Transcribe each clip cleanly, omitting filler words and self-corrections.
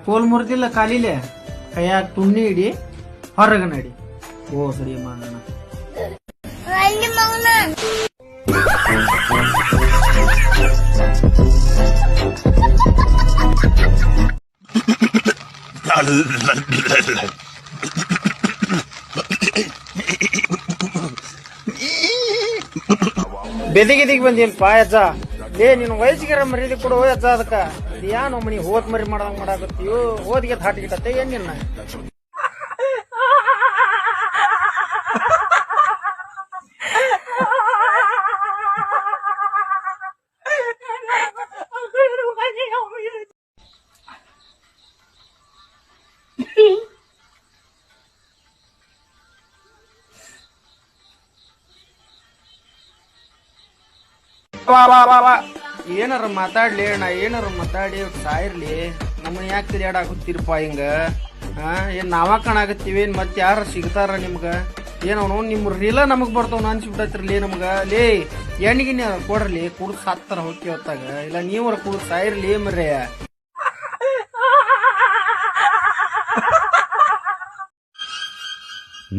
ಕೋಲ್ ಮುರಿದಿಲ್ಲ ಕಾಲಿಲೆ ಕೈಯಾಗ ತುಣ್ಣಿ ಹಿಡಿ ಹೊರಗ ನಡಿ. ಓ ಸರಿ ಮಾಡೋಣ. ಬೆದಿಗಿದಿಗ್ ಬಂದೇನ್ಪ ಅಜ್ಜ. ನೀನು ವಯಸ್ಸಿಗೆ ಮರ್ಯಾದೆ ಕೊಡು ಅಜ್ಜ. ಅದಕ್ಕ ಯಾನು ಮನಿ ಹೋದ್ ಮರಿ ಮಾಡಂಗ್ ಮಾಡಾಕತ್ತೀಯೋ? ಹೋದ್ಗೆ ಹಾಟಿಗಿಟ್ಟತ್ತೆ ಏನ್ ನಿನ್ನ? ಏನಾರ ಮಾತಾಡ್ಲಿ ನಾ, ಏನಾರ ಮಾತಾಡಿ ಸಾಯಿರ್ಲಿ. ನಮ್ಮನ್ನ ಯಾಕೆ ತಿರ್ಯಾಡಾಕತ್ತೀರಪ್ಪ ಹಿಂಗ? ಏನ್ ನಾವ ಕಾಣಾಕತ್ತೀವಿ? ಮತ್ ಯಾರ ಸಿಗ್ತಾರ ನಿಮ್ಗ? ಏನವನು ನಿಮ್ ರೀಲ ನಮಗ್ ಬರ್ತಾವ ಅನ್ಸಿಬಿಟ್ಟೈತ್ರಿ ನಮ್ಗ. ಲೇ ಎಣ್ಣಿಗಿನ ಕೊಡ್ರಲಿ, ಕುಡ್ದು ಸಾತ್ತಾರ ಹೋಗಿ ಹೊತ್ತಾಗ. ಇಲ್ಲ ನೀವರ ಕುಡ್ದು ಸಾಯಿರ್ಲಿ ಮರ್ಯ.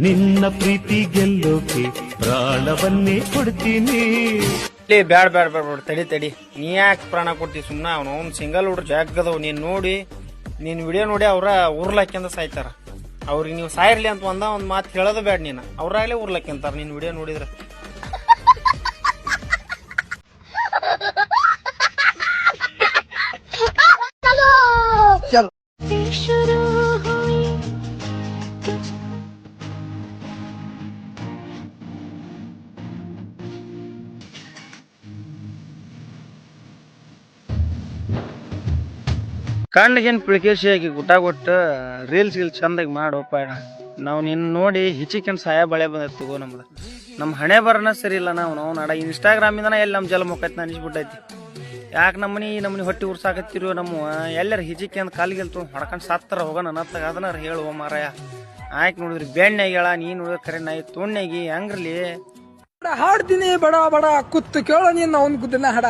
ನಿನ್ನ ಪ್ರೀತಿ ಗೆಲ್ಲೋಕೆ ಪ್ರಾಣವನ್ನೇ ಕೊಡ್ತೀನಿ. ಬ್ಯಾಡ ಬ್ಯಾಡ ಬ್ಯಾಡ ಬ್ಯಾಡ, ತಡಿ ತಡಿ. ನೀ ಯಾಕೆ ಪ್ರಾಣ ಕೊಡ್ತಿ? ಸುಮ್ನ ಅವ್ನು ಸಿಂಗಲ್ ಹುಡ್ರು ಜಾಗದವ್. ನೀನ್ ನೋಡಿ, ನೀನ್ ವಿಡಿಯೋ ನೋಡಿ ಅವ್ರ ಊರ್ಲಾಕ್ಯಂದ ಸಾಯ್ತಾರ. ಅವ್ರಿಗೆ ನೀವು ಸಾಯಿರ್ಲಿ ಅಂತ ಒಂದ್ ಮಾತು ಹೇಳೋದು ಬ್ಯಾಡ. ನೀನು ಅವ್ರಾಗ್ಲೇ ಊರ್ಲಾಕ್ಯಂತಾರ ನೀನ್ ವಿಡಿಯೋ ನೋಡಿದ್ರ. ಕಣ್ಣಿಗೇನ್ ಪಿಳಿಕೇಶಿಯಾಗಿ ಊಟ ಕೊಟ್ಟು ರೀಲ್ಸ್ ಗಿಲ್ಸ್ ಚಂದಾಗಿ ಮಾಡೋಪ. ನಾವು ನಿನ್ನ ನೋಡಿ ಹಿಚಿಕೆಂಡ್ ಸಾಯ ಬಳೆ ಬಂದಿರ್ತೀವೋ. ನಮ್ಮ ಹಣೆ ಬರನ ಸರಿ ಇಲ್ಲ. ನಾವು ನಡ ಇನ್ಸ್ಟಾಗ್ರಾಮಿಂದನ ಎಲ್ಲಿ ನಮ್ಮ ಜಲ ಮುಖೈತಿ ಅನಿಸ್ಬಿಟ್ಟೈತಿ. ಯಾಕೆ ನಮ್ಮನಿ ಹೊಟ್ಟಿ ಉರ್ಸಾಕತ್ತಿರೋ? ನಮ್ಮ ಎಲ್ಲರ ಹಿಚಿಕೆಂದ್ ಕಾಲಿಗೆಲ್ ತೊಗೊಂಡು ಹೊಡ್ಕೊಂಡು ಸಾತ್ತರ ಹೋಗೋಣ ಅನ್ನತ್ತಾಗ ಅದನ್ನ ಹೇಳುವ ಮಾರಾಯ. ಆಯ್ಕೆ ನೋಡಿದ್ರಿ ಬೆಣ್ಣೆಗೆ ಹೇಳ, ನೀ ನೋಡಿದ್ರೆ ಕರೆ ನಾಯಿ ತೊಣ್ಣೆಗಿ ಹಂಗ್ರಲಿ ಹಾಡ್ತೀನಿ ಬಡ ಬಡ ಕುತ್ತು ಕೇಳ ನೀನ್ ಅವ್ನ ಕುದ್ದನ ಹಾಡ.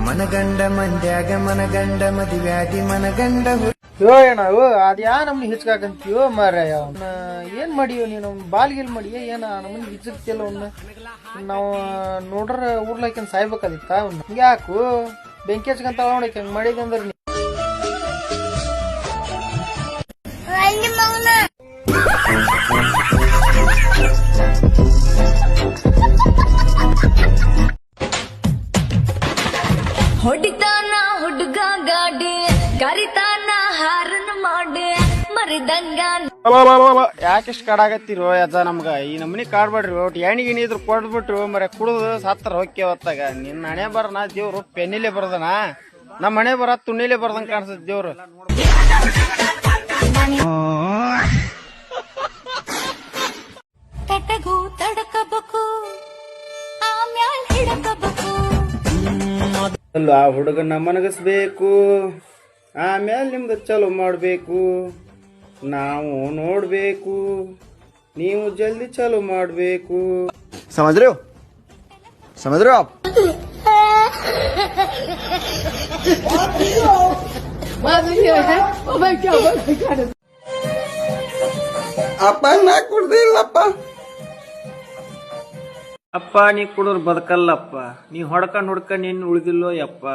ಮನಗಂಡ ಮಂಡ್ಯಾಗ ಮನಗಂಡ ಮದುವ್ಯಾದಿ ಮನಗಂಡ. ಏನಾವು ಅದ್ ಯಾ ನಮ್ನಿ ಹಿಚ್ಕಾಕಂತೀವೋ ಮಾರಾಯ? ಏನ್ ಮಾಡಿಯೋ ನೀನು? ಬಾಲ್ಗಿಲ್ ಮಾಡಿಯ ಏನ? ನಮ್ಮನ್ನ ಹಿಚ್ಚಕ್ತಿಯಲ್ಲ ಅವ್ನ. ನಾವು ನೋಡ್ರ ಊರ್ಲಾಕಿನ್ ಸಾಯ್ಬೇಕಾದಿತ್ತ ಅವ್ನ. ಯಾಕು ಬೆಂಕಿ ಹಚ್ಕಂತ ನೋಡಕ್ ಹಂಗ ಮಾಡಿದಂದ್ರ ನೀ ಹೊಡಿತಾನ ಹುಡುಗ ಗಾಡಿ ಕರಿತಾನ ಹಾರನ್ ಮಾಡಿ ಮರಿದಂಗ. ಯಾಕೆಷ್ಟು ಕಾಡಾಗತ್ತಿರೋ ಅಜ್ಜ ನಮ್ಗ? ಈ ನಮ್ಮನಿ ಕಾಡ್ಬೇಡ್ರಿ. ಒಟ್ಟು ಎಣ್ಣಿಗಿನಿ ಇದ್ರು ಕೊಡ್ಬಿಟ್ರು ಮರ ಕುಡ್ದು ಸತ್ತರ ಹೊಕ್ಕೆ ಹೊತ್ತಾಗ. ನಿನ್ನ ಹಣೆ ಬರನ ದೇವ್ರು ಪೆನ್ನಿಲೆ ಬರ್ದನ, ನಮ್ಮ ಹಣೆ ಬರ ತುಣ್ಣಿಲೆ ಬರ್ದಂಗ ಕಾಣಿಸ್ತದ ದೇವ್ರು. ತಟಗೂ ತಡಕಬೇಕು ಆಮ್ಯಾಲ್ ಹಿಡಕಬೇಕು. ಆ ಹುಡುಗನ ಮನಗಸ್ಬೇಕು, ಆಮೇಲೆ ನಿಮ್ದು ಚಲೋ ಮಾಡ್ಬೇಕು. ನಾವು ನೋಡ್ಬೇಕು, ನೀವು ಜಲ್ದಿ ಚಲೋ ಮಾಡ್ಬೇಕು. समझ रहे हो? समझ रहे हो आप? ಅಪ್ಪ ನಾ ಕುಡ್ದಿಲ್ಲಪ್ಪ. ಅಪ್ಪ ನೀ ಕುಡಿದ್ರು ಬದುಕಲ್ಲಪ್ಪ. ನೀ ಹೊಡ್ಕೊಂಡ್ ನಿನ್ ಉಳಿದಿಲ್ಲೋ ಯಪ್ಪ.